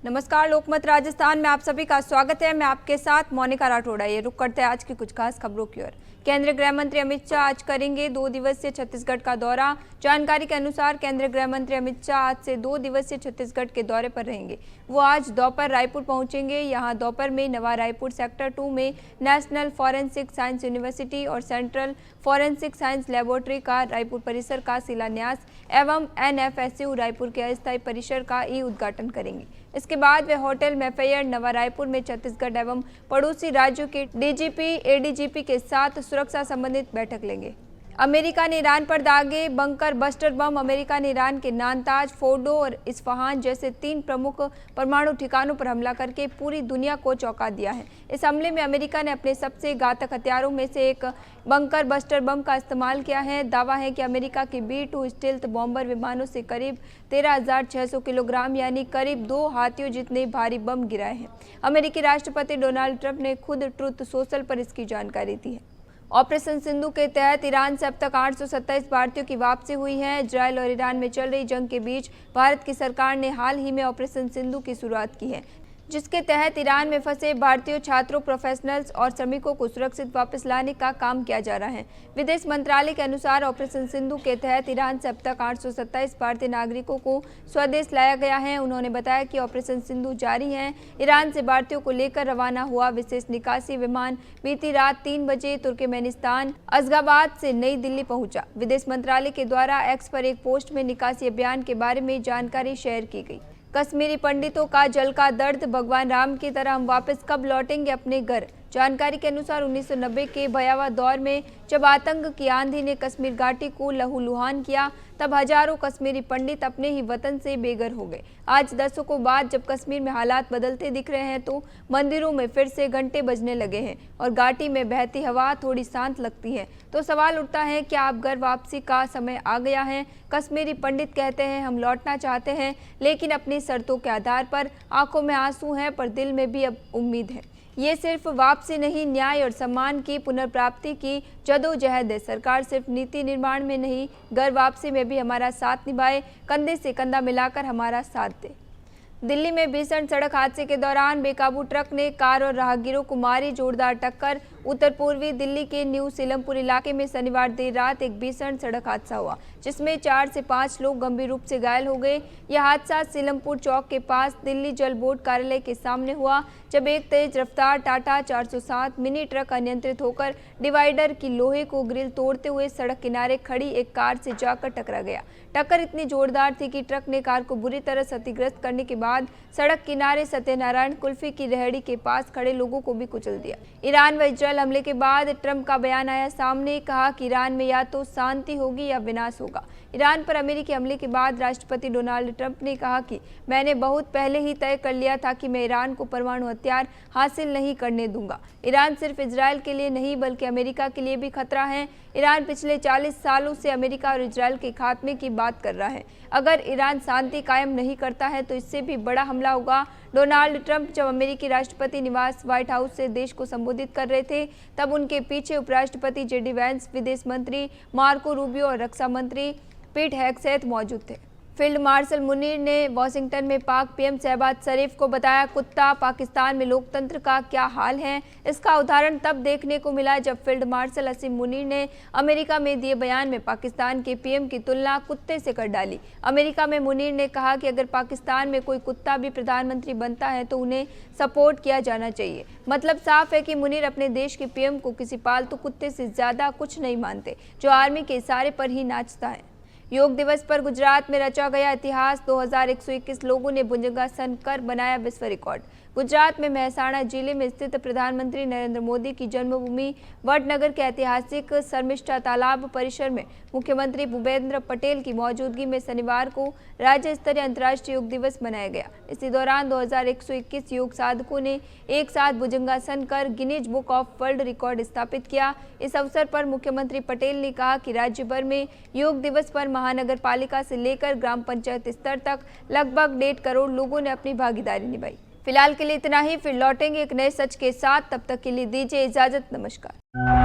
नमस्कार, लोकमत राजस्थान में आप सभी का स्वागत है। मैं आपके साथ मोनिका राठौड़ा। ये रुक करते हैं आज की कुछ खास खबरों की ओर। केंद्रीय गृह मंत्री अमित शाह आज करेंगे 2 दिवसीय छत्तीसगढ़ का दौरा। जानकारी के अनुसार केंद्रीय गृह मंत्री अमित शाह आज से 2 दिवसीय छत्तीसगढ़ के दौरे पर रहेंगे। वो आज दोपहर रायपुर पहुंचेंगे। यहां दोपहर में नवा रायपुर सेक्टर 2 में नेशनल फॉरेंसिक साइंस यूनिवर्सिटी और सेंट्रल फॉरेंसिक साइंस लेबोरेटरी का रायपुर परिसर का शिलान्यास एवं एनएफएसयू रायपुर के अस्थायी परिसर का उद्घाटन करेंगे। इसके बाद वे होटल मैफेयर नवा रायपुर में छत्तीसगढ़ एवं पड़ोसी राज्यों के डीजीपी एडीजीपी के साथ सुरक्षा संबंधित बैठक लेंगे। अमेरिका ने ईरान पर दागे बंकर बस्टर बम। अमेरिका ने ईरान के नानताज, फोर्डो और इस्फहान जैसे 3 प्रमुख परमाणु ठिकानों पर हमला करके पूरी दुनिया को चौंका दिया है। इस हमले में अमेरिका ने अपने सबसे घातक हथियारों में से एक बंकर बस्टर बम का इस्तेमाल किया है। दावा है कि अमेरिका के B-2 स्टील्थ बॉम्बर विमानों से करीब 13,600 किलोग्राम यानी करीब 2 हाथियों जितने भारी बम गिराए हैं। अमेरिकी राष्ट्रपति डोनाल्ड ट्रंप ने खुद ट्रुथ सोशल पर इसकी जानकारी दी है। ऑपरेशन सिंधु के तहत ईरान से अब तक 827 भारतीयों की वापसी हुई है। इजरायल और ईरान में चल रही जंग के बीच भारत की सरकार ने हाल ही में ऑपरेशन सिंधु की शुरुआत की है, जिसके तहत ईरान में फंसे भारतीय छात्रों, प्रोफेशनल्स और श्रमिकों को सुरक्षित वापस लाने का काम किया जा रहा है। विदेश मंत्रालय के अनुसार ऑपरेशन सिंधु के तहत ईरान से अब तक 827 भारतीय नागरिकों को स्वदेश लाया गया है। उन्होंने बताया कि ऑपरेशन सिंधु जारी है। ईरान से भारतीयों को लेकर रवाना हुआ विशेष निकासी विमान बीती रात 3 बजे तुर्कमेनिस्तान अशगाबाद से नई दिल्ली पहुंचा। विदेश मंत्रालय के द्वारा एक्स पर एक पोस्ट में निकासी अभियान के बारे में जानकारी शेयर की गई। कश्मीरी पंडितों का जल का दर्द, भगवान राम की तरह हम वापस कब लौटेंगे अपने घर। जानकारी के अनुसार 1990 के भयावह दौर में जब आतंक की आंधी ने कश्मीर घाटी को लहूलुहान किया, तब हजारों कश्मीरी पंडित अपने ही वतन से बेघर हो गए। आज दशकों बाद जब कश्मीर में हालात बदलते दिख रहे हैं तो मंदिरों में फिर से घंटे बजने लगे हैं और घाटी में बहती हवा थोड़ी शांत लगती है, तो सवाल उठता है क्या अब घर वापसी का समय आ गया है। कश्मीरी पंडित कहते हैं हम लौटना चाहते हैं, लेकिन अपनी शर्तों के आधार पर। आंखों में आंसू हैं पर दिल में भी अब उम्मीद है। ये सिर्फ वापसी नहीं, न्याय और सम्मान की पुनर्प्राप्ति की जदोजहद है। सरकार सिर्फ नीति निर्माण में नहीं, घर वापसी में भी हमारा साथ निभाए, कंधे से कंधा मिलाकर हमारा साथ दे। दिल्ली में भीषण सड़क हादसे के दौरान बेकाबू ट्रक ने कार और राहगीरों को मारी जोरदार टक्कर। उत्तर पूर्वी दिल्ली के न्यू सीलमपुर इलाके में शनिवार देर रात एक भीषण सड़क हादसा हुआ, जिसमें 4 से 5 लोग गंभीर रूप से घायल हो गए। यह हादसा सीलमपुर चौक के पास दिल्ली जल बोर्ड कार्यालय के सामने हुआ, जब एक तेज रफ्तार टाटा 407 मिनी ट्रक अनियंत्रित होकर डिवाइडर की लोहे को ग्रिल तोड़ते हुए सड़क किनारे खड़ी एक कार से जाकर टकरा गया। टक्कर इतनी जोरदार थी कि ट्रक ने कार को बुरी तरह क्षतिग्रस्त करने के बाद सड़क किनारे सत्यनारायण कुल्फी की रेहड़ी के पास खड़े लोगों को भी कुचल दिया। ईरान व इजरायल हमले के बाद ट्रंप का बयान आया सामने, कहा कि ईरान में या तो शांति होगी या विनाश होगा। ईरान पर अमेरिकी हमले के बाद राष्ट्रपति डोनाल्ड ट्रंप ने कहा कि मैंने बहुत पहले ही तय कर लिया था कि मैं ईरान को परमाणु हथियार हासिल नहीं करने दूंगा। ईरान सिर्फ इजरायल के लिए नहीं बल्कि अमेरिका के लिए भी खतरा है। ईरान पिछले 40 सालों से अमेरिका और इजरायल के खात्मे की बात कर रहा है। अगर ईरान शांति कायम नहीं करता है तो इससे भी बड़ा हमला होगा। डोनाल्ड ट्रंप जब अमेरिकी राष्ट्रपति निवास व्हाइट हाउस से देश को संबोधित कर रहे थे, तब उनके पीछे उपराष्ट्रपति JD वैंस, विदेश मंत्री मार्को रूबियो और रक्षा मंत्री पीट हेगसेथ मौजूद थे। फील्ड मार्शल मुनीर ने वॉशिंगटन में पाक PM शहबाज शरीफ को बताया कुत्ता। पाकिस्तान में लोकतंत्र का क्या हाल है, इसका उदाहरण तब देखने को मिला जब फील्ड मार्शल असीम मुनीर ने अमेरिका में दिए बयान में पाकिस्तान के PM की तुलना कुत्ते से कर डाली। अमेरिका में मुनीर ने कहा कि अगर पाकिस्तान में कोई कुत्ता भी प्रधानमंत्री बनता है तो उन्हें सपोर्ट किया जाना चाहिए। मतलब साफ है कि मुनीर अपने देश के PM को किसी पालतू कुत्ते से ज्यादा कुछ नहीं मानते, जो आर्मी के इशारे पर ही नाचता है। योग दिवस पर गुजरात में रचा गया इतिहास। 2121 लोगों ने भुजंगासन कर बनाया विश्व रिकॉर्ड। गुजरात में मेहसाणा जिले में स्थित प्रधानमंत्री नरेंद्र मोदी की जन्मभूमि वडनगर के ऐतिहासिक शर्मिष्ठा तालाब परिसर में मुख्यमंत्री भूपेंद्र पटेल की मौजूदगी में शनिवार को राज्य स्तरीय अंतर्राष्ट्रीय योग दिवस मनाया गया। इसी दौरान 2121 योग साधकों ने एक साथ भुजंगासन कर Guinness book of world record स्थापित किया। इस अवसर पर मुख्यमंत्री पटेल ने कहा कि राज्य भर में योग दिवस पर महानगर पालिका से लेकर ग्राम पंचायत स्तर तक लगभग 1.5 करोड़ लोगों ने अपनी भागीदारी निभाई। फिलहाल के लिए इतना ही, फिर लौटेंगे एक नए सच के साथ। तब तक के लिए दीजिए इजाजत। नमस्कार।